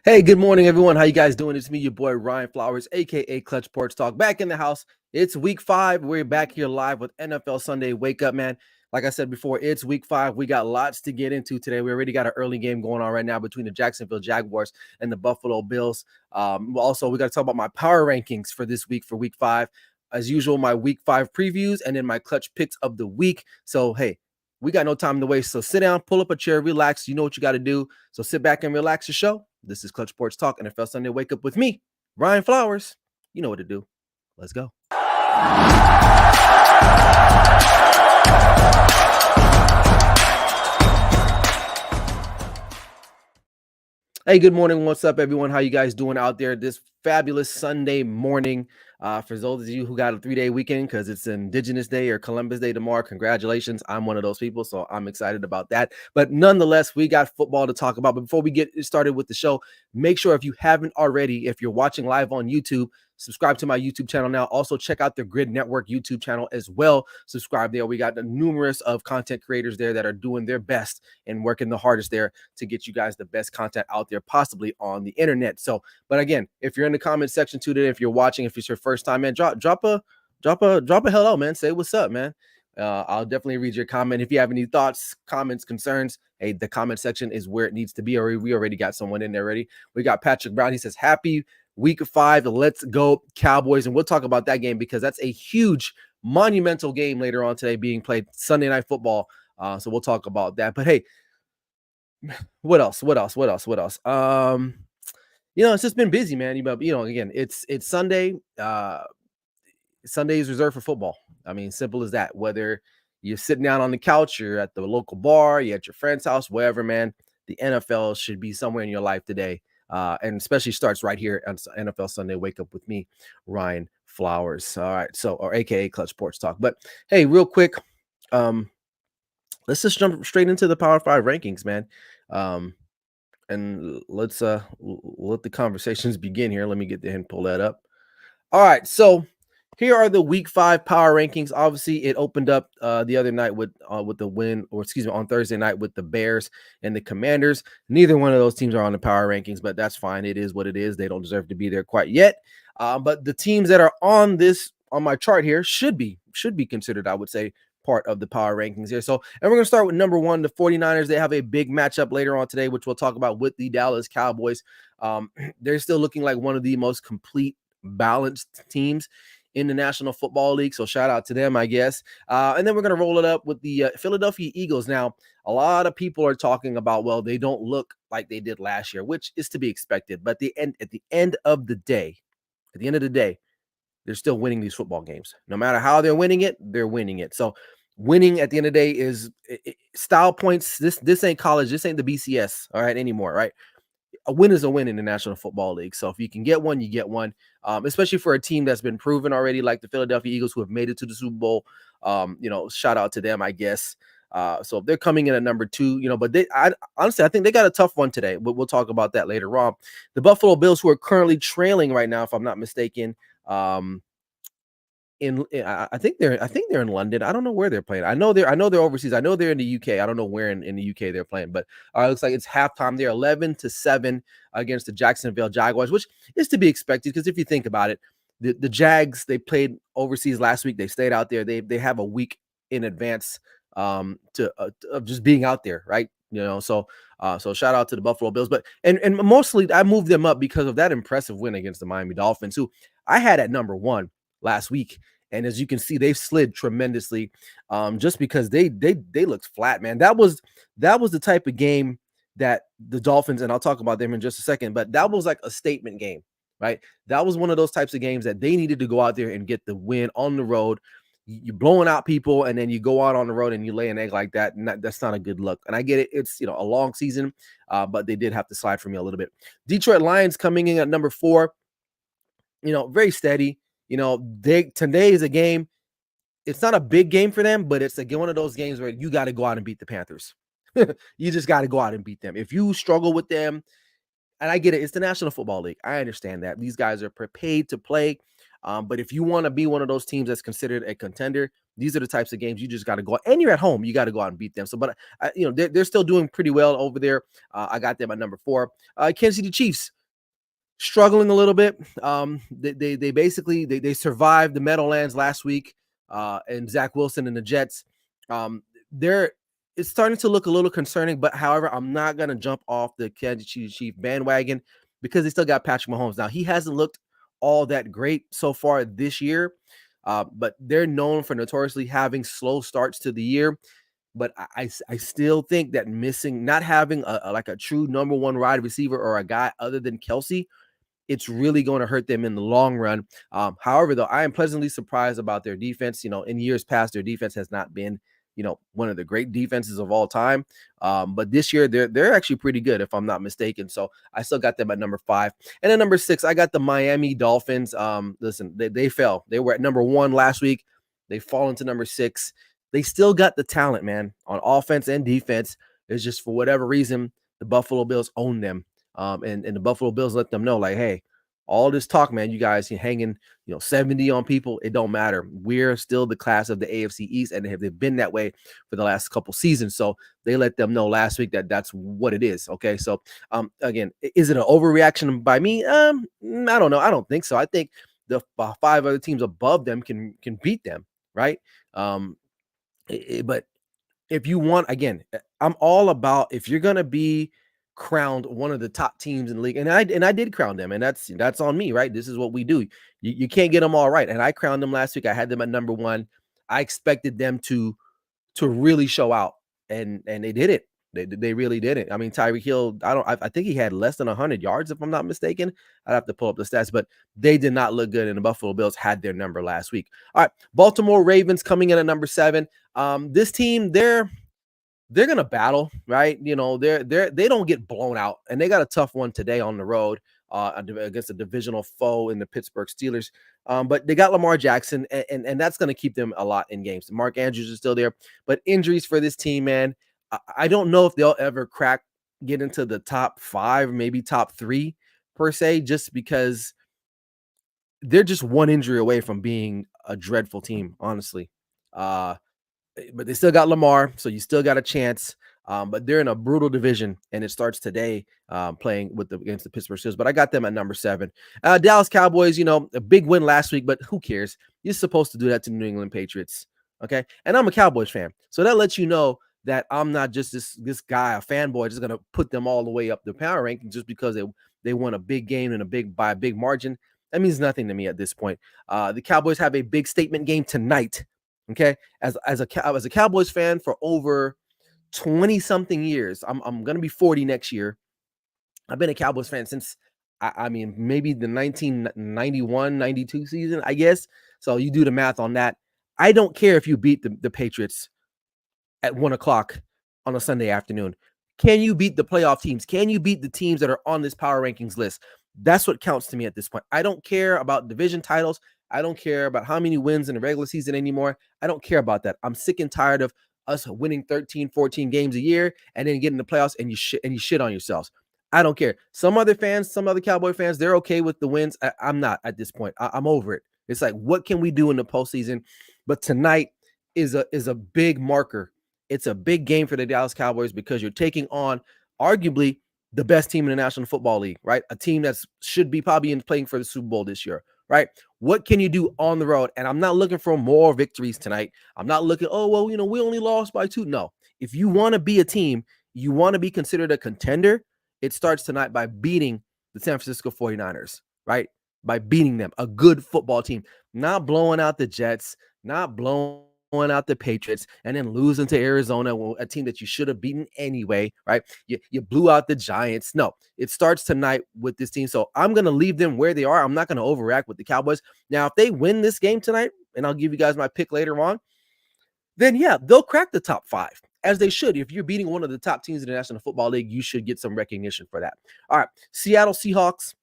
Hey, good morning, everyone. How you guys doing? It's me, your boy Ryan Flowers, aka Clutch Sports Talk, back in the house. It's week 5. We're back here live with NFL Sunday Wake Up, man. Like I said before, it's week 5. We got lots to get into today. We already got an early game going on right now between the Jacksonville Jaguars and the Buffalo Bills. Also, we got to talk about my power rankings for this week for week 5. As usual, my week 5 previews and then my clutch picks of the week. So, hey, we got no time to waste. So sit down, pull up a chair, relax. You know what you got to do. So sit back and relax your show. This is Clutch Sports Talk, NFL Sunday Wake Up with me, Ryan Flowers. You know what to do. Let's go. Hey, good morning. What's up, everyone? How you guys doing out there this fabulous Sunday morning? For those of you who got a 3-day weekend because it's Indigenous Day or Columbus Day tomorrow, congratulations. I'm one of those people, so I'm excited about that. But nonetheless, we got football to talk about. But before we get started with the show, make sure if you haven't already, if you're watching live on YouTube, subscribe to my YouTube channel now. Also, check out the Grid Network YouTube channel as well. Subscribe there. We got the numerous of content creators there that are doing their best and working the hardest there to get you guys the best content out there possibly on the internet. So, but again, if you're in the comment section today, if you're watching, if it's your first time, man, drop a hello, man. Say what's up, man. I'll definitely read your comment. If you have any thoughts, comments, concerns, hey, the comment section is where it needs to be. Or we already got someone in there already. We got Patrick Brown. He says, happy week 5. Let's go Cowboys. And we'll talk about that game because that's a huge, monumental game later on today being played, Sunday Night Football. So we'll talk about that. But hey, what else? It's just been busy, man. Again, it's Sunday. Sunday is reserved for football. I mean, simple as that. Whether you're sitting down on the couch, you're at the local bar, you're at your friend's house, wherever, man, the NFL should be somewhere in your life today. And especially starts right here on NFL Sunday Wake Up with me, Ryan Flowers. All right. So, or AKA Clutch Sports Talk. But hey, real quick, let's just jump straight into the Power 5 rankings, man. And let's let the conversations begin here. Let me get the and pull that up. All right. So here are the week 5 power rankings. Obviously, it opened up the other night with the win, or excuse me, on Thursday night with the Bears and the Commanders. Neither one of those teams are on the power rankings, but that's fine. It is what it is. They don't deserve to be there quite yet. But the teams that are on my chart here should be considered, I would say, part of the power rankings here. So, and we're going to start with number 1, the 49ers. They have a big matchup later on today, which we'll talk about with the Dallas Cowboys. They're still looking like one of the most complete, balanced teams in the National Football League. So shout out to them, I guess. And then we're going to roll it up with the Philadelphia Eagles. Now, a lot of people are talking about, well, they don't look like they did last year, which is to be expected. But at the end of the day, they're still winning these football games. No matter how they're winning it, they're winning it. So winning at the end of the day is style points. This ain't college. This ain't the BCS, all right, anymore, right? A win is a win in the National Football League. So if you can get one, you get one, especially for a team that's been proven already, like the Philadelphia Eagles, who have made it to the Super Bowl. Shout out to them, I guess. So they're coming in at number 2, but honestly, I think they got a tough one today, but we'll talk about that later on. The Buffalo Bills, who are currently trailing right now, if I'm not mistaken, I think they're in London. I don't know where they're playing. I know they're overseas. I know they're in the UK. I don't know where in the UK they're playing, but it looks like it's halftime. They're 11-7 against the Jacksonville Jaguars, which is to be expected because if you think about it, the Jags, they played overseas last week. They stayed out there. They have a week in advance of just being out there, right? So shout out to the Buffalo Bills, but and mostly I moved them up because of that impressive win against the Miami Dolphins, who I had at number 1 last week. And as you can see, they've slid tremendously just because they looked flat, man. That was the type of game that the Dolphins, and I'll talk about them in just a second, but that was like a statement game, right? That was one of those types of games that they needed to go out there and get the win on the road. You're blowing out people, and then you go out on the road and you lay an egg like that, and that's not a good look. And I get it. It's, a long season, but they did have to slide for me a little bit. Detroit Lions coming in at number 4, very steady. Today is a game. It's not a big game for them, but it's one of those games where you got to go out and beat the Panthers. You just got to go out and beat them. If you struggle with them, and I get it, it's the National Football League. I understand that. These guys are paid to play. But if you want to be one of those teams that's considered a contender, these are the types of games you just got to go out, and you're at home. You got to go out and beat them. So, but they're still doing pretty well over there. I got them at number 4. Kansas City Chiefs struggling a little bit. They basically they survived the Meadowlands last week, and Zach Wilson and the Jets. They're It's starting to look a little concerning, but however, I'm not gonna jump off the Kansas City Chief bandwagon because they still got Patrick Mahomes. Now he hasn't looked all that great so far this year, but they're known for notoriously having slow starts to the year. But I still think that not having like a true number one wide receiver or a guy other than Kelsey, it's really going to hurt them in the long run. However, though, I am pleasantly surprised about their defense. In years past, their defense has not been, one of the great defenses of all time. But this year, they're actually pretty good, if I'm not mistaken. So I still got them at number 5. And then number 6, I got the Miami Dolphins. Listen, they fell. They were at number 1 last week. They fall into number 6. They still got the talent, man, on offense and defense. It's just for whatever reason, the Buffalo Bills own them. And the Buffalo Bills let them know, like, hey, all this talk, man, you guys hanging, 70 on people, it don't matter. We're still the class of the AFC East, and they've been that way for the last couple seasons. So they let them know last week that that's what it is. Okay, so again, is it an overreaction by me? I don't know. I don't think so. I think the 5 other teams above them can beat them, right? But if you want, again, I'm all about, if you're gonna be crowned one of the top teams in the league, and I did crown them, and that's on me, right? This is what we do. You can't get them all right, and I crowned them last week. I had them at number 1. I expected them to really show out, and they did it. They really did it. I mean, Tyreek Hill, I think he had less than 100 yards, if I'm not mistaken. I'd have to pull up the stats, but they did not look good, and the Buffalo Bills had their number last week. All right, Baltimore Ravens coming in at number 7. This team, they're gonna battle, right? They don't get blown out, and they got a tough one today on the road against a divisional foe in the Pittsburgh Steelers. But they got Lamar Jackson, and that's gonna keep them a lot in games. Mark Andrews is still there, but injuries for this team, man. I don't know if they'll ever get into the top 5, maybe top 3 per se, just because they're just one injury away from being a dreadful team, honestly. But they still got Lamar, so you still got a chance. But they're in a brutal division, and it starts today playing against the Pittsburgh Steelers. But I got them at number 7. Dallas Cowboys, a big win last week, but who cares? You're supposed to do that to New England Patriots, okay? And I'm a Cowboys fan, so that lets you know that I'm not just this guy, a fanboy, just gonna put them all the way up the power ranking just because they won a big game and by a big margin. That means nothing to me at this point. The Cowboys have a big statement game tonight. Okay, as a Cowboys fan for over 20 something years, I'm gonna be 40 next year. I've been a Cowboys fan since I mean maybe the 1991-92 season, I guess. So you do the math on that. I don't care if you beat the Patriots at 1 o'clock on a Sunday afternoon. Can you beat the playoff teams? Can you beat the teams that are on this power rankings list? That's what counts to me at this point. I don't care about division titles. I don't care about how many wins in the regular season anymore. I don't care about that. I'm sick and tired of us winning 13, 14 games a year and then getting the playoffs and you shit on yourselves. I don't care. Some other Cowboy fans, they're okay with the wins. I'm not at this point. I'm over it. It's like, what can we do in the postseason? But tonight is a big marker. It's a big game for the Dallas Cowboys because you're taking on arguably the best team in the National Football League, right? A team that should be probably playing for the Super Bowl this year, right? What can you do on the road? And I'm not looking for more victories tonight. I'm not looking, oh, well, we only lost by 2. No. If you want to be a team, you want to be considered a contender, it starts tonight by beating the San Francisco 49ers, right? By beating them, a good football team, not blowing out the Jets, not blowing out the Patriots, and then losing to Arizona, a team that you should have beaten anyway, right? You blew out the Giants. No, it starts tonight with this team. So I'm going to leave them where they are. I'm not going to overreact with the Cowboys. Now, if they win this game tonight, and I'll give you guys my pick later on, then yeah, they'll crack the top 5, as they should. If you're beating one of the top teams in the National Football League, you should get some recognition for that. All right, Seattle Seahawks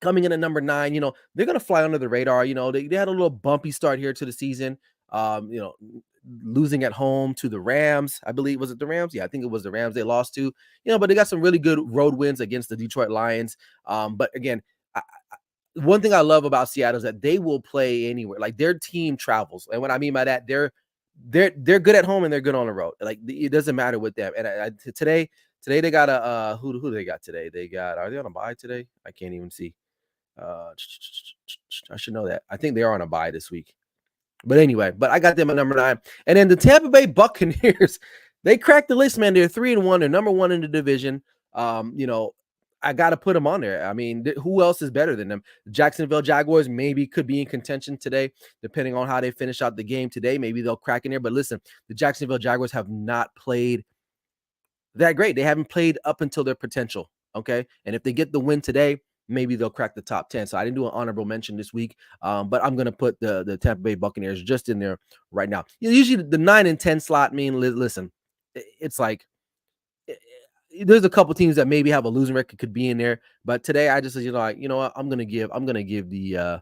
coming in at number 9. They're going to fly under the radar. They had a little bumpy start here to the season. Losing at home to the Rams. I believe, was it the Rams? Yeah, I think it was the Rams they lost to. But they got some really good road wins against the Detroit Lions. But again, one thing I love about Seattle is that they will play anywhere. Like their team travels, and what I mean by that, they're good at home and they're good on the road. Like it doesn't matter with them. And today they got a who they got today? They got Are they on a bye today? I can't even see. I should know that. I think they are on a bye this week. But anyway, but I got them at number 9. And then the Tampa Bay Buccaneers, they cracked the list, man. They're 3-1. They're number 1 in the division. I got to put them on there. I mean, who else is better than them? Jacksonville Jaguars maybe could be in contention today, depending on how they finish out the game today. Maybe they'll crack in there. But listen, the Jacksonville Jaguars have not played that great. They haven't played up until their potential. Okay. And if they get the win today, maybe they'll crack the top 10. So I didn't do an honorable mention this week, but I'm going to put the Tampa Bay Buccaneers just in there right now. Usually the 9 and 10 slot, listen, it's like there's a couple teams that maybe have a losing record could be in there, but today I just said, what, I'm going to give the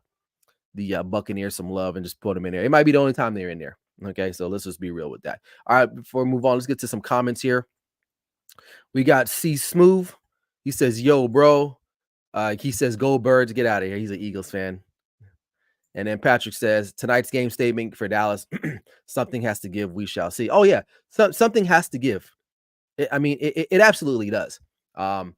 Buccaneers some love and just put them in there. It might be the only time they're in there. Okay. So let's just be real with that. All right. Before we move on, let's get to some comments here. We got C Smooth. He says, yo, bro. He says, go Birds, get out of here. He's an Eagles fan. And then Patrick says, tonight's game statement for Dallas, something has to give, we shall see. Oh, yeah, something has to give. It absolutely does. And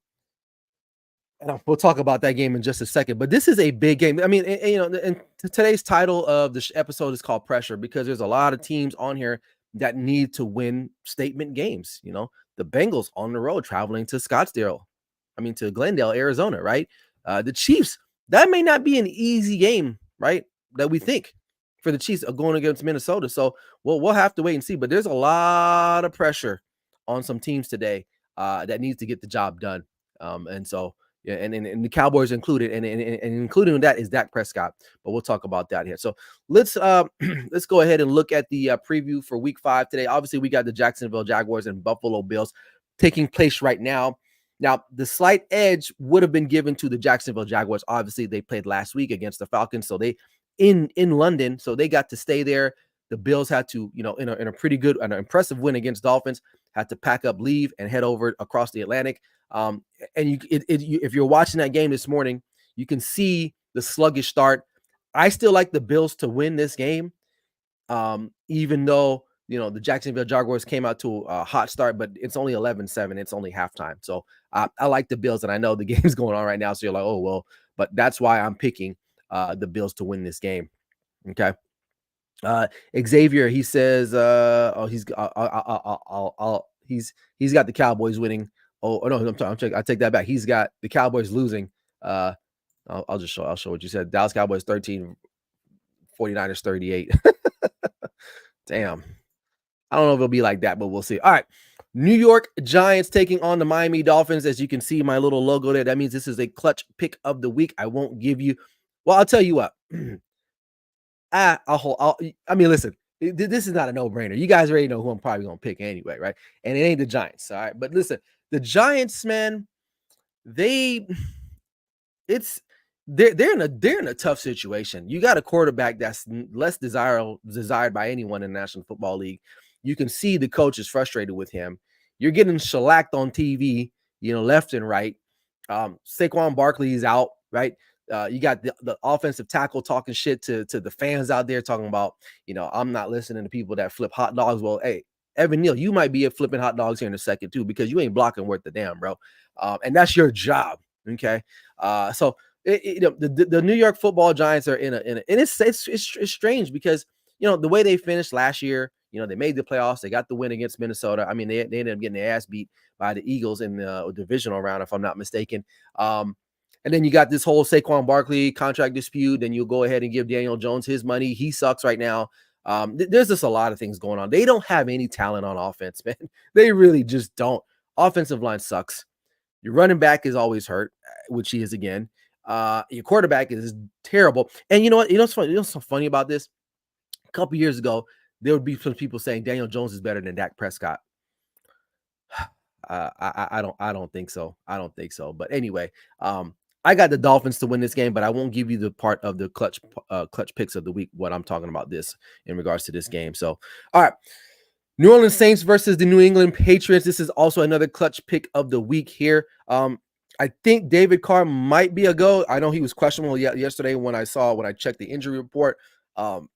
we'll talk about that game in just a second. But this is a big game. And today's title of the episode is called Pressure because there's a lot of teams on here that need to win statement games. The Bengals on the road traveling to to Glendale, Arizona, right? The Chiefs, that may not be an easy game, right? That we think for the Chiefs are going against Minnesota. So we'll have to wait and see. But there's a lot of pressure on some teams today that needs to get the job done. And the Cowboys included, and including that is Dak Prescott. But we'll talk about that here. So let's go ahead and look at the preview for Week 5 today. Obviously, we got the Jacksonville Jaguars and Buffalo Bills taking place right now. Now, the slight edge would have been given to the Jacksonville Jaguars. Obviously, they played last week against the Falcons, so they in London, so they got to stay there. The Bills had to, in a pretty good, an impressive win against Dolphins, had to pack up, leave, and head over across the Atlantic. If you're watching that game this morning, you can see the sluggish start. I still like the Bills to win this game, even though the Jacksonville Jaguars came out to a hot start, but it's only 11-7. It's only halftime. So I like the Bills, and I know the game's going on right now. So you're like, oh, well, but that's why I'm picking the Bills to win this game. Okay. Xavier, he says, he's got the Cowboys winning. Oh no, I'm sorry, I take that back. He's got the Cowboys losing. I'll show what you said. Dallas Cowboys 13, 49ers 38. Damn. I don't know if it'll be like that, but we'll see. All right. New York Giants taking on the Miami Dolphins. As you can see, my little logo there. That means this is a clutch pick of the week. I won't give you. Well, I'll tell you what. Listen, this is not a no-brainer. You guys already know who I'm probably going to pick anyway, right? And it ain't the Giants, all right? But listen, the Giants, man, they're in a tough situation. You got a quarterback that's less desired by anyone in the National Football League. You can see the coach is frustrated with him. You're getting shellacked on TV, left and right. Saquon Barkley is out, right? You got the offensive tackle talking shit to the fans out there, talking about, I'm not listening to people that flip hot dogs. Well, hey, Evan Neal, you might be flipping hot dogs here in a second too, because you ain't blocking worth the damn, bro. And that's your job. Okay. So the New York Football Giants are and it's strange because the way they finished last year, they made the playoffs, they got the win against Minnesota. I mean, they ended up getting their ass beat by the Eagles in the divisional round, if I'm not mistaken. And then you got this whole Saquon Barkley contract dispute. Then you'll go ahead and give Daniel Jones his money. He sucks right now. There's just a lot of things going on. They don't have any talent on offense, man. They really just don't. Offensive line sucks. Your running back is always hurt, which he is again. Your quarterback is terrible. And you know what? What's funny? What's so funny about this? A couple years ago, there would be some people saying Daniel Jones is better than Dak Prescott. I don't think so. I don't think so. But anyway, I got the Dolphins to win this game, but I won't give you the part of the clutch picks of the week when I'm talking about this in regards to this game. So, all right. New Orleans Saints versus the New England Patriots. This is also another clutch pick of the week here. I think David Carr might be a go. I know he was questionable yesterday when I checked the injury report. Um,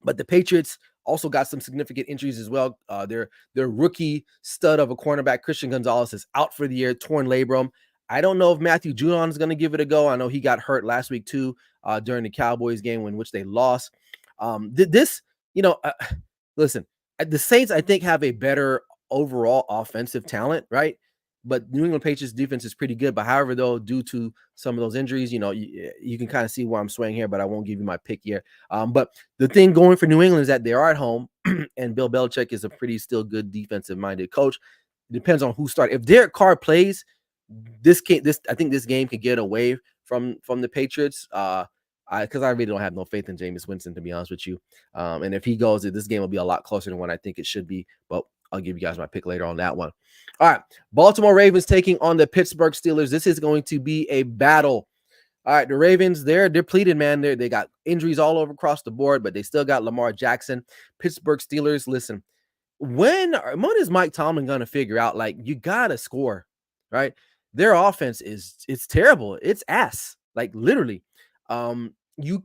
but the Patriots also got some significant injuries as well. Their rookie stud of a cornerback, Christian Gonzalez, is out for the year, torn labrum. I don't know if Matthew Judon is going to give it a go. I know he got hurt last week too, during the Cowboys game in which they lost. This, you know, listen, the Saints I think have a better overall offensive talent, right? But New England Patriots defense is pretty good. But however, though, due to some of those injuries, you can kind of see where I'm swaying here, but I won't give you my pick here. But the thing going for New England is that they are at home, and Bill Belichick is a pretty still good defensive-minded coach. Depends on who starts. If Derek Carr plays, I think this game could get away from the Patriots. Because I really don't have no faith in Jameis Winston, to be honest with you. And if he goes, this game will be a lot closer than what I think it should be. But I'll give you guys my pick later on that one. All right, Baltimore Ravens taking on the Pittsburgh Steelers. This is going to be a battle. All right, the Ravens, they're depleted, man. They got injuries all over across the board, but they still got Lamar Jackson. Pittsburgh Steelers, listen, when is Mike Tomlin going to figure out, like, you got to score, right? Their offense it's terrible. It's ass, like literally. You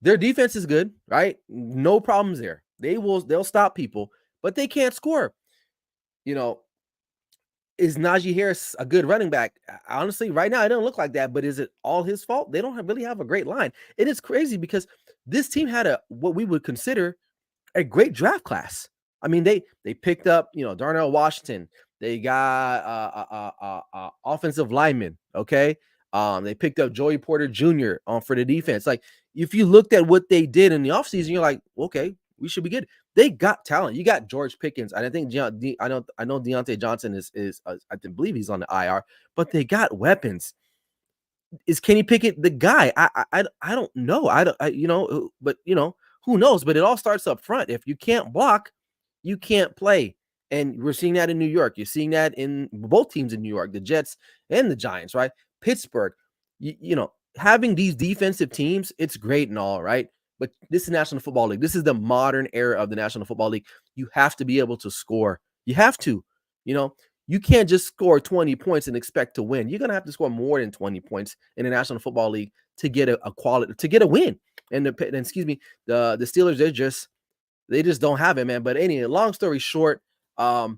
their defense is good, right? No problems there. They'll stop people, but they can't score. You know, is Najee Harris a good running back? Honestly, right now, it don't look like that, but is it all his fault? They don't really have a great line. It is crazy because this team had what we would consider a great draft class. I mean, they picked up, Darnell Washington. They got offensive linemen, okay? They picked up Joey Porter Jr. For the defense. Like, if you looked at what they did in the offseason, you're like, okay, we should be good. They got talent. You got George Pickens. I think I know Deontay Johnson is I believe he's on the IR, but they got weapons. Is Kenny Pickett the guy? I don't know. But who knows? But it all starts up front. If you can't block, you can't play. And we're seeing that in New York. You're seeing that in both teams in New York, the Jets and the Giants, right? Pittsburgh, having these defensive teams, it's great and all, right? But this is National Football League. This is the modern era of the National Football League. You have to be able to score. You have to, you can't just score 20 points and expect to win. You're going to have to score more than 20 points in the National Football League to get to get a win. And the Steelers, they just don't have it, man. But anyway, long story short, I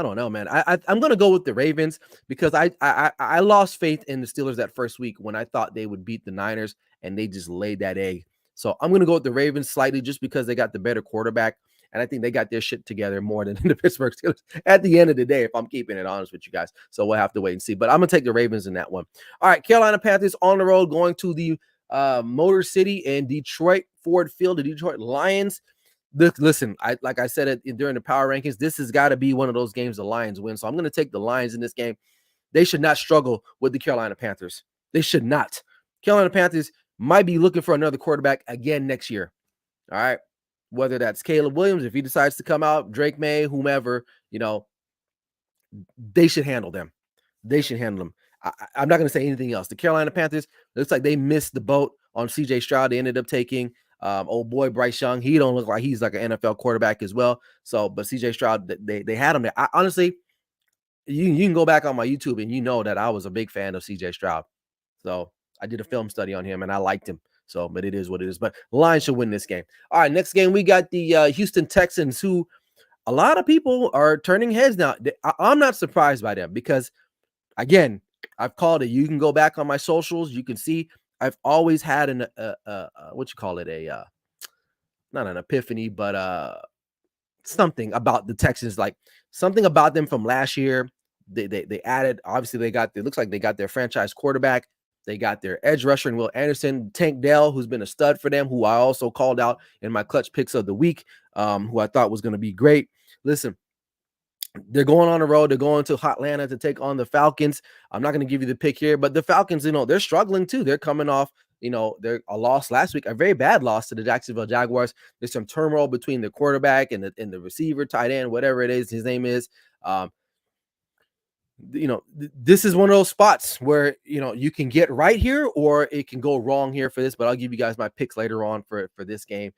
don't know, man. I'm gonna go with the Ravens because I lost faith in the Steelers that first week when I thought they would beat the Niners, and they just laid that egg. So I'm gonna go with the Ravens slightly just because they got the better quarterback, and I think they got their shit together more than the Pittsburgh Steelers at the end of the day, if I'm keeping it honest with you guys. So we'll have to wait and see. But I'm gonna take the Ravens in that one. All right, Carolina Panthers on the road going to the Motor City in Detroit, Ford Field, the Detroit Lions. Listen, like I said it during the power rankings, this has got to be one of those games the Lions win. So I'm going to take the Lions in this game. They should not struggle with the Carolina Panthers. They should not. Carolina Panthers might be looking for another quarterback again next year. All right. Whether that's Caleb Williams, if he decides to come out, Drake May, whomever, they should handle them. They should handle them. I'm not going to say anything else. The Carolina Panthers, looks like they missed the boat on CJ Stroud. They ended up taking old boy Bryce Young. He don't look like he's like an NFL quarterback as well. So, but CJ Stroud, they had him there. Honestly, you can go back on my YouTube and you know that I was a big fan of CJ Stroud. So I did a film study on him and I liked him. So, but it is what it is. But Lions should win this game. All right, next game we got the Houston Texans, who a lot of people are turning heads now. I'm not surprised by them because, again, I've called it. You can go back on my socials. You can see I've always had not an epiphany, but something about the Texans, like something about them from last year. They added, obviously it looks like they got their franchise quarterback. They got their edge rusher and Will Anderson, Tank Dell, who's been a stud for them, who I also called out in my clutch picks of the week, who I thought was going to be great. Listen, they're going on the road. They're going to Atlanta to take on the Falcons. I'm not going to give you the pick here, but the Falcons, they're struggling too. They're coming off, they're a loss last week, a very bad loss to the Jacksonville Jaguars. There's some turmoil between the quarterback and the receiver, tight end, whatever it is his name is. This is one of those spots where, you can get right here or it can go wrong here for this, but I'll give you guys my picks later on for this game.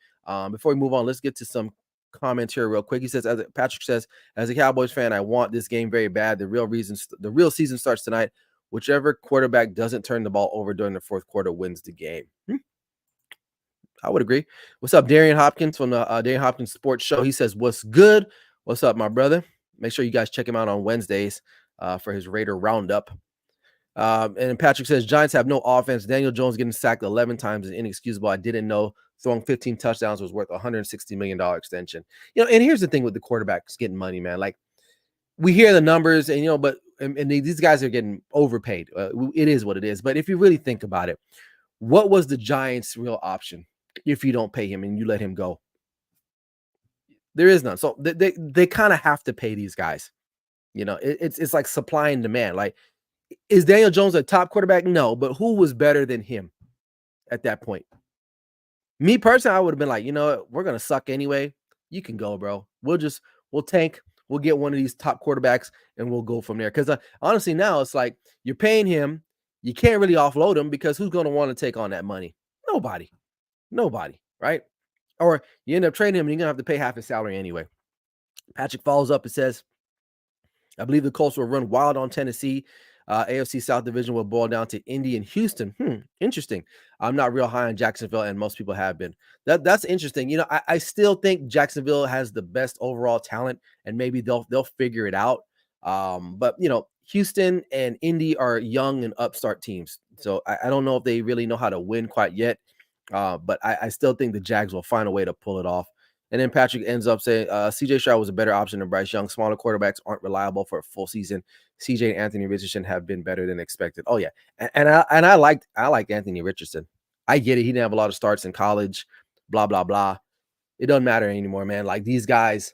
Before we move on, let's get to some comments here real quick. He says, Patrick says, as a Cowboys fan, I want this game very bad. The real season starts tonight. Whichever quarterback doesn't turn the ball over during the fourth quarter wins the game. I would agree. What's up, Darian Hopkins from the Darian Hopkins Sports Show? He says, what's good? What's up, my brother? Make sure you guys check him out on Wednesdays for his Raider Roundup. And Patrick says, Giants have no offense. Daniel Jones getting sacked 11 times is inexcusable. I didn't know throwing 15 touchdowns was worth a $160 million extension. And here's the thing with the quarterbacks getting money, man. Like, we hear the numbers and, but these guys are getting overpaid. It is what it is. But if you really think about it, what was the Giants' real option if you don't pay him and you let him go? There is none. So they kind of have to pay these guys. It's like supply and demand. Like, is Daniel Jones a top quarterback? No, but who was better than him at that point? Me personally, I would have been like, we're going to suck anyway. You can go, bro. We'll tank. We'll get one of these top quarterbacks and we'll go from there. Because honestly, now it's like you're paying him. You can't really offload him because who's going to want to take on that money? Nobody, right? Or you end up trading him and you're going to have to pay half his salary anyway. Patrick follows up and says, I believe the Colts will run wild on Tennessee. AFC South Division will boil down to Indy and Houston. Interesting. I'm not real high on Jacksonville, and most people have been. That's interesting. I still think Jacksonville has the best overall talent, and maybe they'll figure it out. But Houston and Indy are young and upstart teams, so I don't know if they really know how to win quite yet. But I still think the Jags will find a way to pull it off. And then Patrick ends up saying CJ Stroud was a better option than Bryce Young. Smaller quarterbacks aren't reliable for a full season. CJ and Anthony Richardson have been better than expected. Oh yeah, and I liked Anthony Richardson. I get it. He didn't have a lot of starts in college. Blah blah blah. It doesn't matter anymore, man. Like, these guys,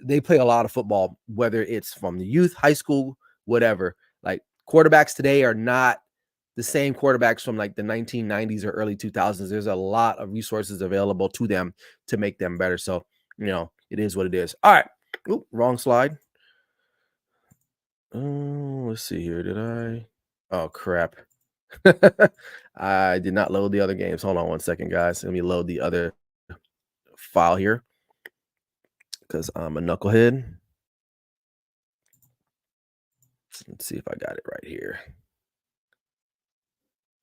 they play a lot of football, whether it's from the youth, high school, whatever. Like, quarterbacks today are not the same quarterbacks from like the 1990s or early 2000s. There's a lot of resources available to them to make them better. So, it is what it is. All right. Ooh, wrong slide. Let's see here. Did I? Oh, crap. I did not load the other games. Hold on one second, guys. Let me load the other file here because I'm a knucklehead. Let's see if I got it right here.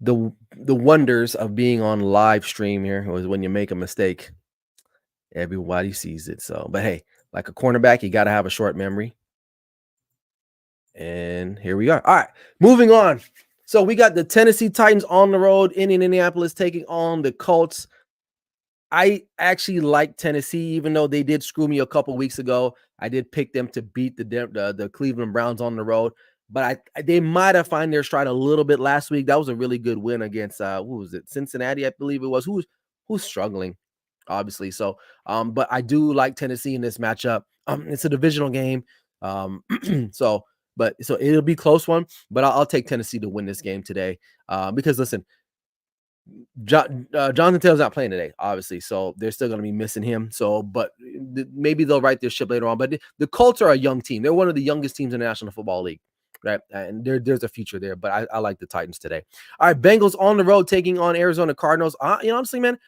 The wonders of being on live stream here was when you make a mistake, everybody sees it. So, but hey, like a cornerback, you got to have a short memory. And here we are. All right, moving on. So we got the Tennessee Titans on the road in Indianapolis taking on the Colts. I actually like Tennessee, even though they did screw me a couple weeks ago. I did pick them to beat the Cleveland Browns on the road, but they might have found their stride a little bit last week. That was a really good win against who was it? Cincinnati, I believe it was. Who's struggling, obviously. So, but I do like Tennessee in this matchup. It's a divisional game, so it'll be a close one. But I'll take Tennessee to win this game today, because listen. Jonathan Taylor's not playing today, obviously, so they're still going to be missing him. So, but maybe they'll right their ship later on. But the Colts are a young team. They're one of the youngest teams in the National Football League, right? And there's a future there. But I like the Titans today. All right, Bengals on the road taking on Arizona Cardinals. Honestly, man,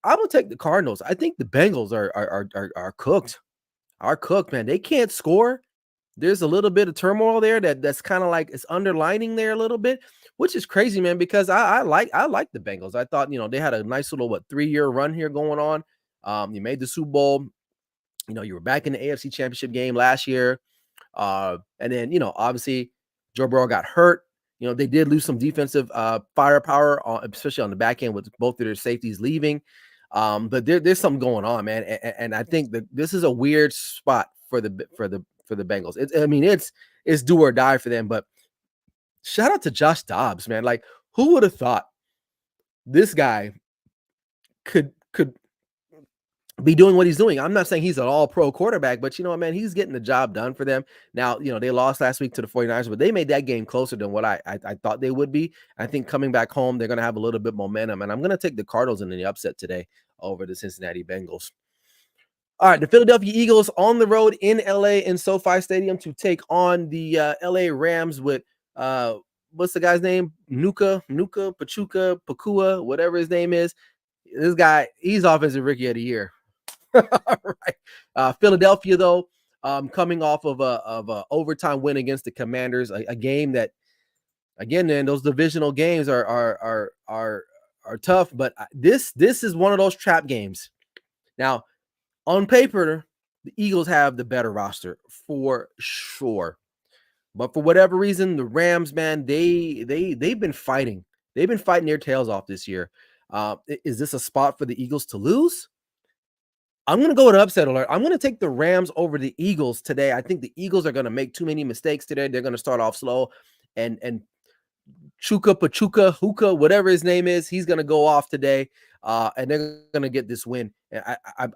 I'm gonna take the Cardinals. I think the Bengals are cooked. Are cooked, man. They can't score. There's a little bit of turmoil there that's kind of like it's underlining there a little bit, which is crazy, man, because I like the Bengals. I thought, they had a nice little 3-year run here going on. You made the Super Bowl. You were back in the AFC Championship game last year. And then, obviously Joe Burrow got hurt. They did lose some defensive firepower, especially on the back end with both of their safeties leaving. But there's something going on, man. And I think that this is a weird spot for the Bengals. It's do or die for them. But shout out to Josh Dobbs, man. Like, who would have thought this guy could be doing what he's doing? I'm not saying he's an all-pro quarterback, but man, he's getting the job done for them. Now, they lost last week to the 49ers, but they made that game closer than what I thought they would be. I think coming back home, they're going to have a little bit momentum, and I'm going to take the Cardinals in the upset today over the Cincinnati Bengals. All right, the Philadelphia Eagles on the road in LA in SoFi Stadium to take on the LA Rams with what's the guy's name? Nuka, Pakua, whatever his name is. This guy, he's offensive rookie of the year. Right. Philadelphia, though, coming off of a overtime win against the Commanders, a game that, again, man, those divisional games are tough. But this is one of those trap games. Now, on paper, the Eagles have the better roster for sure. But for whatever reason, the Rams, man, they've been fighting. They've been fighting their tails off this year. Is this a spot for the Eagles to lose? I'm going to go with upset alert. I'm going to take the Rams over the Eagles today. I think the Eagles are going to make too many mistakes today. They're going to start off slow, and Chuka Pachuca Hookah, whatever his name is, he's going to go off today, and they're going to get this win. And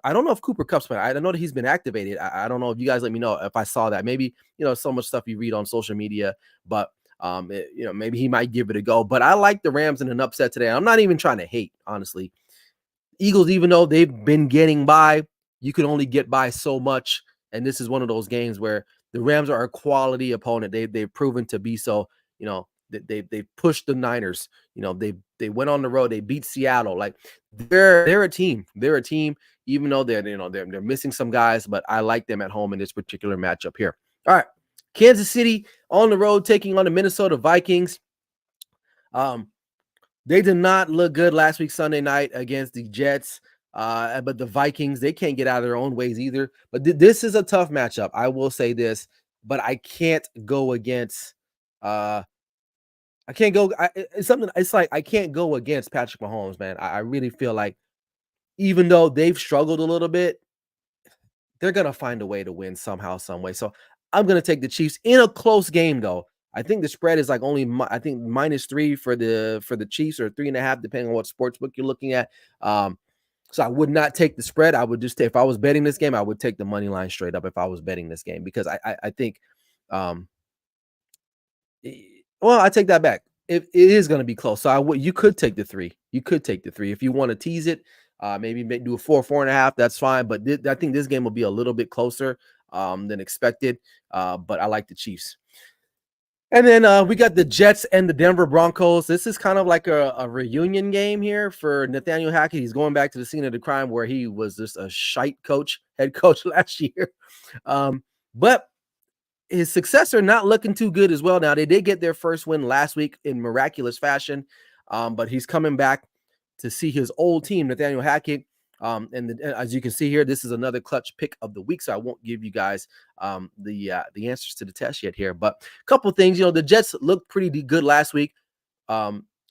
I don't know if Cooper Kupp's playing. I know that he's been activated. I don't know if you guys let me know if I saw that. Maybe, so much stuff you read on social media, but maybe he might give it a go. But I like the Rams in an upset today. I'm not even trying to hate, honestly. Eagles, even though they've been getting by, you can only get by so much. And this is one of those games where the Rams are a quality opponent. They've proven to be so. They've pushed the Niners. They went on the road. They beat Seattle. Like they're a team. They're a team, even though they're missing some guys. But I like them at home in this particular matchup here. All right, Kansas City on the road taking on the Minnesota Vikings. They did not look good last week Sunday night against the Jets. But the Vikings, they can't get out of their own ways either. But this is a tough matchup. I will say this, but I can't go against. I can't go. It's something. It's like I can't go against Patrick Mahomes, man. I really feel like even though they've struggled a little bit, they're gonna find a way to win somehow, some way. So I'm gonna take the Chiefs in a close game, though. I think the spread is like only I think -3 for the Chiefs, or 3.5, depending on what sports book you're looking at. So I would not take the spread. I would just if I was betting this game, I would take the money line straight up if I was betting this game, because I think well, I take that back. It is going to be close. So you could take the 3. You could take the 3 if you want to tease it. Maybe do a 4.5. That's fine. But I think this game will be a little bit closer than expected. But I like the Chiefs. And then we got the Jets and the Denver Broncos. This is kind of like a reunion game here for Nathaniel Hackett. He's going back to the scene of the crime where he was just a shite head coach last year. But his successor not looking too good as well. Now, they did get their first win last week in miraculous fashion, but he's coming back to see his old team, Nathaniel Hackett. As you can see here, this is another clutch pick of the week, so I won't give you guys the answers to the test yet here. But a couple things, the Jets looked pretty good last week.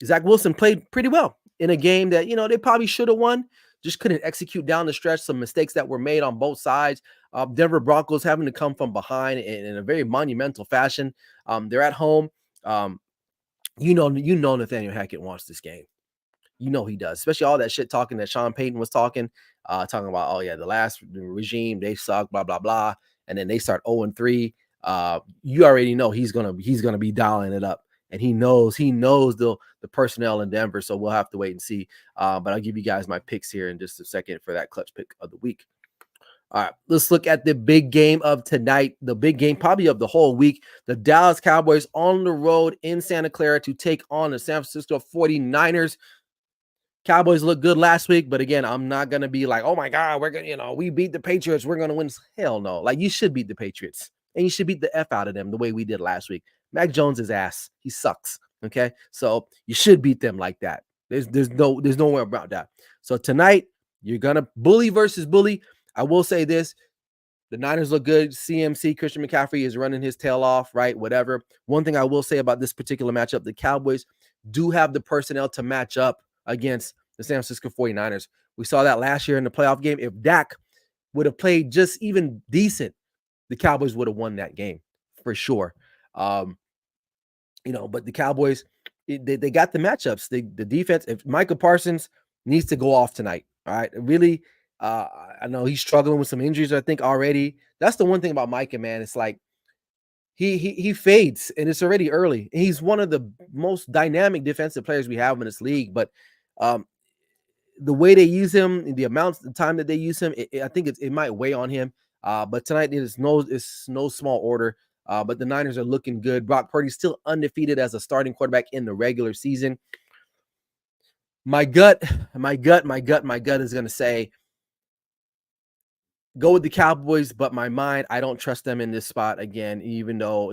Zach Wilson played pretty well in a game that, they probably should have won, just couldn't execute down the stretch. Some mistakes that were made on both sides. Denver Broncos having to come from behind in a very monumental fashion. They're at home. Nathaniel Hackett wants this game. He does, especially all that shit talking that Sean Payton was talking about, oh yeah, the last regime, they suck, blah, blah, blah. And then they start 0-3. You already know he's gonna be dialing it up. And he knows the personnel in Denver, so we'll have to wait and see. But I'll give you guys my picks here in just a second for that clutch pick of the week. All right, let's look at the big game of tonight, the big game probably of the whole week. The Dallas Cowboys on the road in Santa Clara to take on the San Francisco 49ers. Cowboys looked good last week, but again, I'm not going to be like, oh my God, we're going to, we beat the Patriots, we're going to win. Hell no. Like, you should beat the Patriots, and you should beat the F out of them the way we did last week. Mac Jones is ass. He sucks. Okay. So you should beat them like that. There's nowhere about that. So tonight, you're going to bully versus bully. I will say this. The Niners look good. CMC, Christian McCaffrey, is running his tail off, right? Whatever. One thing I will say about this particular matchup, the Cowboys do have the personnel to match up against the San Francisco 49ers. We saw that last year in the playoff game. If Dak would have played just even decent, the Cowboys would have won that game for sure. But the Cowboys, they got the matchups. The defense, if Micah Parsons needs to go off tonight, all right? Really, I know he's struggling with some injuries, I think, already. That's the one thing about Micah, man. It's like he fades, and it's already early. He's one of the most dynamic defensive players we have in this league, but the way they use him, the amount of time that they use him, I think it might weigh on him. But tonight it's no small order. But the Niners are looking good. Brock Purdy's still undefeated as a starting quarterback in the regular season. My gut is going to say go with the Cowboys, but my mind, I don't trust them in this spot again, even though,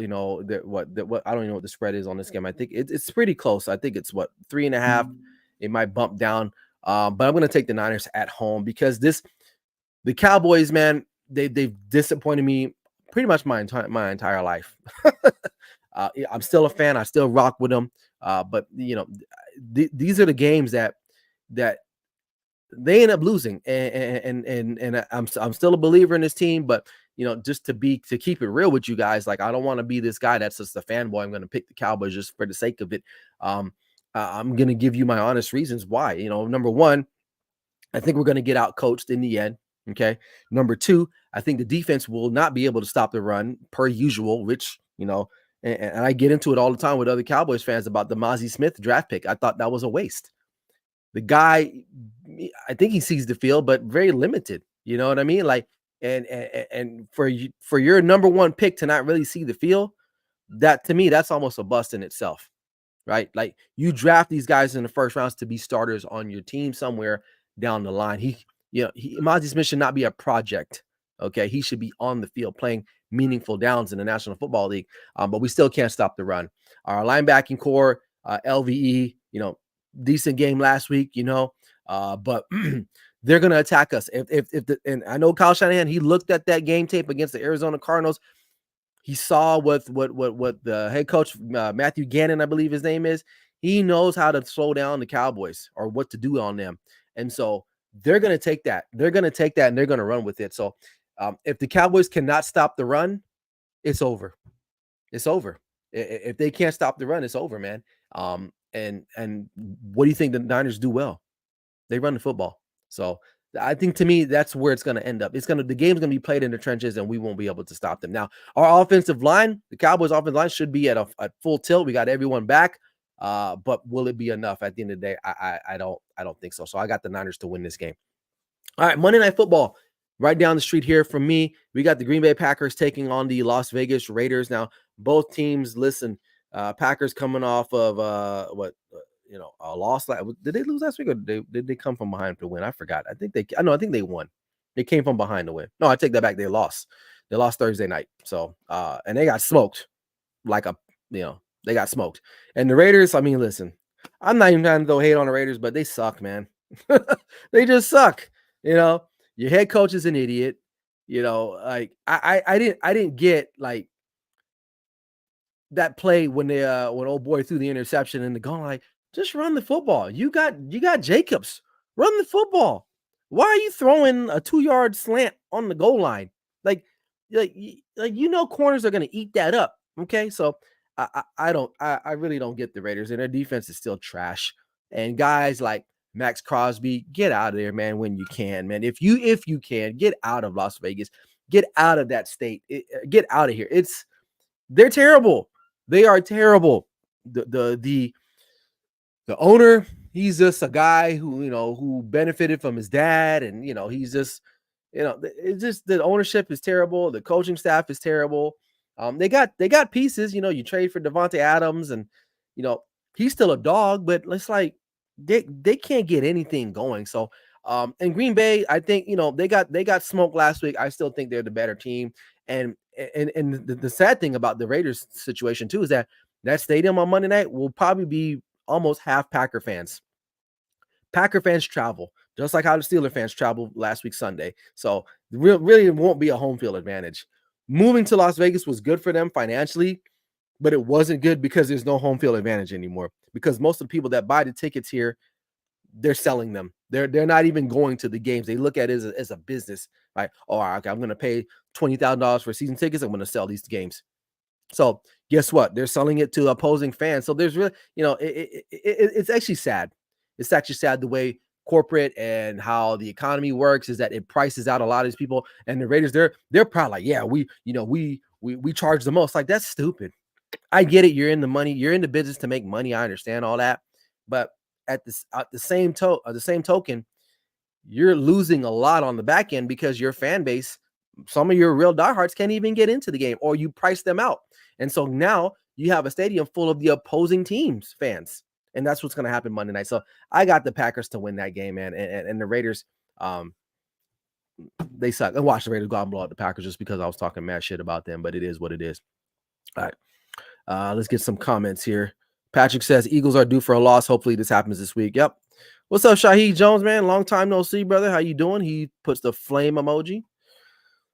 what I don't even know what the spread is on this game. I think it's pretty close. I think it's what, 3.5. It might bump down. But I'm going to take the Niners at home because the Cowboys, man, they've disappointed me pretty much my entire life. I'm still a fan. I still rock with them. But these are the games that they end up losing, and I'm still a believer in this team. But just to keep it real with you guys, like I don't want to be this guy that's just a fanboy. I'm going to pick the Cowboys just for the sake of it. I'm going to give you my honest reasons why. Number one, I think we're going to get out coached in the end. Okay. Number two, I think the defense will not be able to stop the run per usual, which, and I get into it all the time with other Cowboys fans about the Mozzie Smith draft pick. I thought that was a waste. The guy, I think he sees the field, but very limited. You know what I mean? Like, and for your number one pick to not really see the field, that to me, that's almost a bust in itself, right? Like you draft these guys in the first rounds to be starters on your team somewhere down the line. Mozzie Smith should not be a project. Okay, he should be on the field playing meaningful downs in the National Football League. But we still can't stop the run. Our linebacking core, LVE, decent game last week, but they're going to attack us. And I know Kyle Shanahan, he looked at that game tape against the Arizona Cardinals. He saw what the head coach, Matthew Gannon, I believe his name is. He knows how to slow down the Cowboys or what to do on them. And so they're going to take that. They're going to take that and they're going to run with it. So if the Cowboys cannot stop the run, it's over. It's over. If they can't stop the run, it's over, man. And what do you think the Niners do well? They run the football. So I think to me, that's where it's going to end up. The game's going to be played in the trenches and we won't be able to stop them. Now, our offensive line, the Cowboys offensive line should be at full tilt. We got everyone back. But will it be enough at the end of the day? I don't think so. So I got the Niners to win this game. All right, Monday Night Football. Right down the street here from me, we got the Green Bay Packers taking on the Las Vegas Raiders. Now, both teams, listen, Packers coming off of a loss. Did they lose last week or did they come from behind to win? I forgot. I think they won. They came from behind to win. No, I take that back. They lost. They lost Thursday night. So, and they got smoked they got smoked. And the Raiders, I mean, listen, I'm not even trying to throw hate on the Raiders, but they suck, man. They just suck. Your head coach is an idiot. Like I didn't get like that play when old boy threw the interception and the goal, like, just run the football. You got Jacobs. Run the football. Why are you throwing a 2-yard slant on the goal line? Like corners are gonna eat that up. Okay, so I really don't get the Raiders, and their defense is still trash. And guys like Max Crosby, get out of there, man, when you can, man. If you can, get out of Las Vegas, get out of that state, get out of here. They're terrible. They are terrible. The owner, he's just a guy who benefited from his dad, and he's just it's just the ownership is terrible. The coaching staff is terrible. They got pieces. You trade for Devontae Adams, and he's still a dog, but it's like they can't get anything going. So and Green Bay, I think they got smoked last week. I still think they're the better team. And the sad thing about the Raiders situation too is that stadium on Monday night will probably be almost half Packer fans. Packer fans travel, just like how the Steeler fans traveled last week Sunday. So really it won't be a home field advantage. Moving to Las Vegas was good for them financially, but it wasn't good because there's no home field advantage anymore. Because most of the people that buy the tickets here, they're selling them. They're not even going to the games. They look at it as a business, right? Oh, okay, I'm going to pay $20,000 for season tickets. I'm going to sell these games. So guess what? They're selling it to opposing fans. So there's really, it's actually sad. It's actually sad the way corporate and how the economy works is that it prices out a lot of these people. And the Raiders, they're probably like, yeah, we charge the most. Like, that's stupid. I get it. You're in the money. You're in the business to make money. I understand all that. But at the same token, you're losing a lot on the back end because your fan base, some of your real diehards can't even get into the game, or you price them out. And so now you have a stadium full of the opposing team's fans. And that's what's going to happen Monday night. So I got the Packers to win that game, man. And the Raiders, they suck. And watch the Raiders go out and blow out the Packers just because I was talking mad shit about them, but it is what it is. All right. Let's get some comments here. Patrick says Eagles are due for a loss. Hopefully this happens this week. Yep. What's up, Shaheed Jones, man? Long time no see, brother. How you doing? He puts the flame emoji.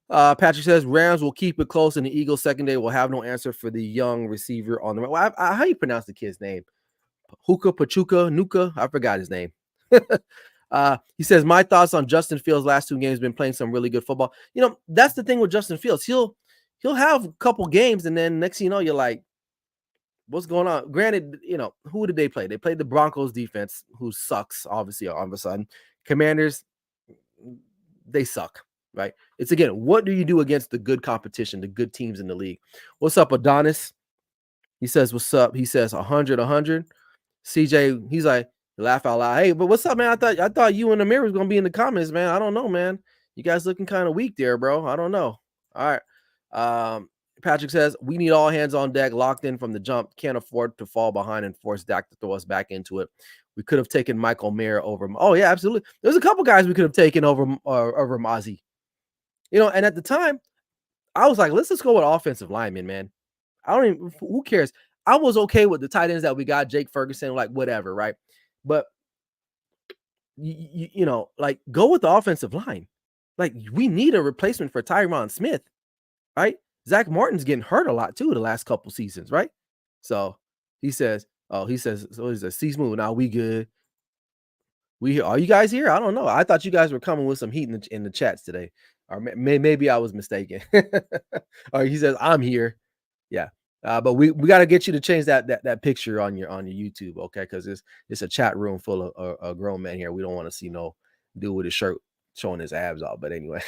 Patrick says Rams will keep it close, and the Eagles secondary will have no answer for the young receiver on the right. Well, how you pronounce the kid's name? Huka Pachuca Nuka? I forgot his name. He says my thoughts on Justin Fields' last 2 games. Been playing some really good football. You know, that's the thing with Justin Fields. He'll have a couple games, and then next thing you know, you're like, what's going on? Granted, you know, who did they play? They played the Broncos defense, who sucks, obviously, all of a sudden. Commanders, they suck, right? It's, again, what do you do against the good competition, the good teams in the league? What's up, Adonis? He says, what's up? He says, 100. CJ, he's like, laugh out loud. Hey, but what's up, man? I thought you and Amir was going to be in the comments, man. I don't know, man. You guys looking kind of weak there, bro. I don't know. All right. Patrick says, we need all hands on deck, locked in from the jump. Can't afford to fall behind and force Dak to throw us back into it. We could have taken Michael Mayer over. Oh, yeah, absolutely. There's a couple guys we could have taken over Mozzie. You know, and at the time, I was like, let's just go with offensive linemen, man. I don't even, who cares? I was okay with the tight ends that we got, Jake Ferguson, like whatever, right? But, you know, like go with the offensive line. Like we need a replacement for Tyron Smith, right? Zach Martin's getting hurt a lot too the last couple seasons, right? So he says, so he says, see smooth. Now we good. Are you guys here? I don't know. I thought you guys were coming with some heat in the chats today, or maybe I was mistaken. Or he says, I'm here. Yeah. But we got to get you to change that picture on your YouTube, okay? Because it's a chat room full of a grown men here. We don't want to see no dude with his shirt showing his abs off. But anyway,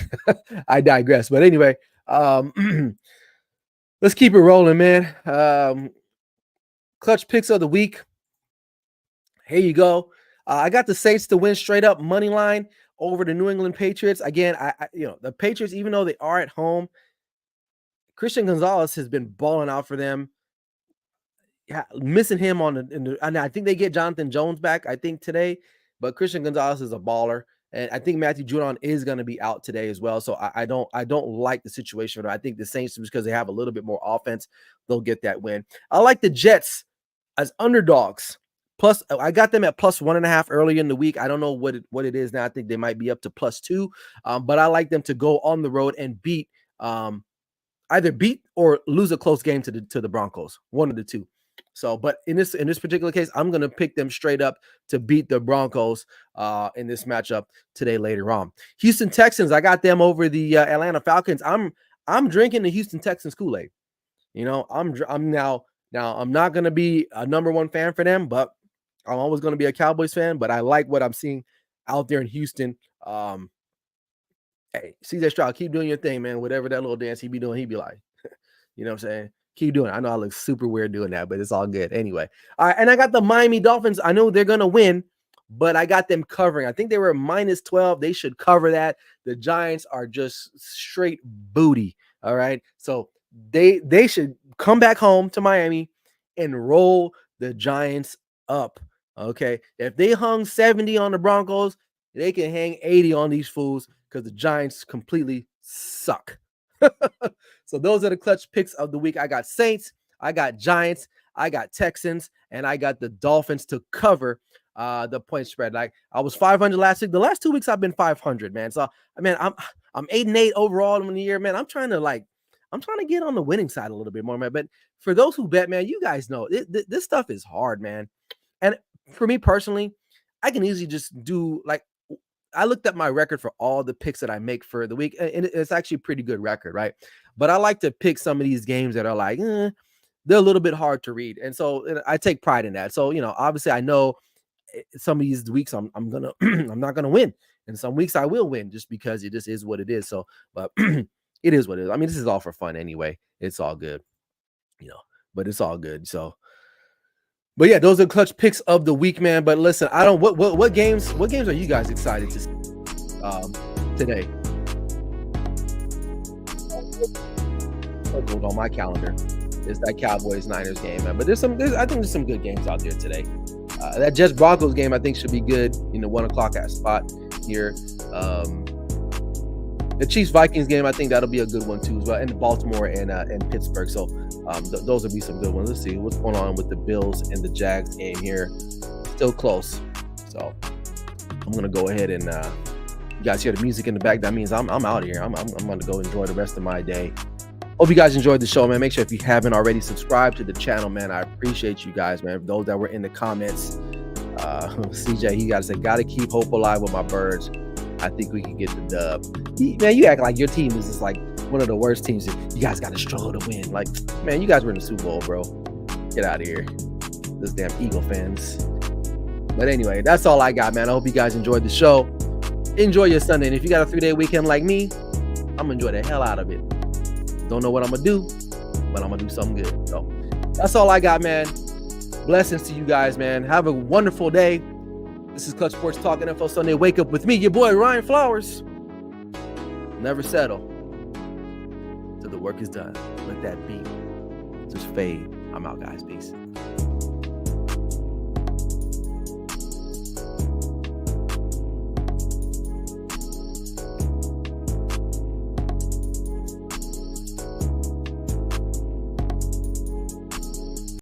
I digress. But anyway, let's keep it rolling, man. Clutch picks of the week. Here you go. I got the Saints to win straight up money line over the New England Patriots. Again, I the Patriots, even though they are at home, Christian Gonzalez has been balling out for them. Yeah, missing him and I think they get Jonathan Jones back, I think, today. But Christian Gonzalez is a baller. And I think Matthew Judon is going to be out today as well. So I don't like the situation. I think the Saints, because they have a little bit more offense, they'll get that win. I like the Jets as underdogs. Plus, I got them at +1.5 earlier in the week. I don't know what it is now. I think they might be up to +2. But I like them to go on the road and either beat or lose a close game to the Broncos. One of the two. So, but in this particular case, I'm going to pick them straight up to beat the Broncos in this matchup today later on. Houston Texans, I got them over the Atlanta Falcons. I'm drinking the Houston Texans Kool-Aid. You know, I'm now I'm not going to be a number one fan for them, but I'm always going to be a Cowboys fan. But I like what I'm seeing out there in Houston. Hey, CJ Stroud, keep doing your thing, man. Whatever that little dance he be doing, he be like, you know what I'm saying? Keep doing it. I know I look super weird doing that, but it's all good. Anyway. All right. And I got the Miami Dolphins. I know they're going to win, but I got them covering. I think they were -12. They should cover that. The Giants are just straight booty. All right. So they should come back home to Miami and roll the Giants up. Okay. If they hung 70 on the Broncos, they can hang 80 on these fools because the Giants completely suck. So those are the clutch picks of the week. I got Saints, I got Giants, I got Texans, and I got the Dolphins to cover the point spread. Like I was 500 last week. The last 2 weeks I've been 500, man. So I mean, I'm 8-8 overall in the year, man. I'm trying to get on the winning side a little bit more, man. But for those who bet, man, you guys know this stuff is hard, man. And for me personally, I can easily just do like. I looked at my record for all the picks that I make for the week, and it's actually a pretty good record, right? But I like to pick some of these games that are like, they're a little bit hard to read. And so I take pride in that. So, you know, obviously I know some of these weeks I'm not going to win. And some weeks I will win just because it just is what it is. So, but it is what it is. I mean, this is all for fun anyway. It's all good, you know, but it's all good. So, but yeah, those are clutch picks of the week, man. But listen, what games are you guys excited to see today? On my calendar is that Cowboys Niners game, man. But I think there's some good games out there today. That Jets Broncos game I think should be good. 1 o'clock at spot here. the Chiefs-Vikings game, I think that'll be a good one too as well, and Baltimore and Pittsburgh. So those will be some good ones. Let's see what's going on with the Bills and the Jags game here. Still close. So I'm gonna go ahead and you guys hear the music in the back. That means I'm out of here. I'm gonna go enjoy the rest of my day. Hope you guys enjoyed the show, man. Make sure if you haven't already, subscribe to the channel, man. I appreciate you guys, man. Those that were in the comments, CJ, he gotta say, gotta keep hope alive with my Birds. I think we can get the dub. Man, you act like your team is just like one of the worst teams. You guys gotta struggle to win. Like, man, you guys were in the Super Bowl, bro. Get out of here. This damn Eagle fans. But anyway, that's all I got, man. I hope you guys enjoyed the show. Enjoy your Sunday. And if you got a 3-day weekend like me, I'm gonna enjoy the hell out of it. Don't know what I'm gonna do, but I'm gonna do something good. So that's all I got, man. Blessings to you guys, man. Have a wonderful day. This is Clutch Sports Talk NFL Sunday. Wake up with me, your boy Ryan Flowers. Never settle till the work is done. Let that beat just fade. I'm out, guys. Peace.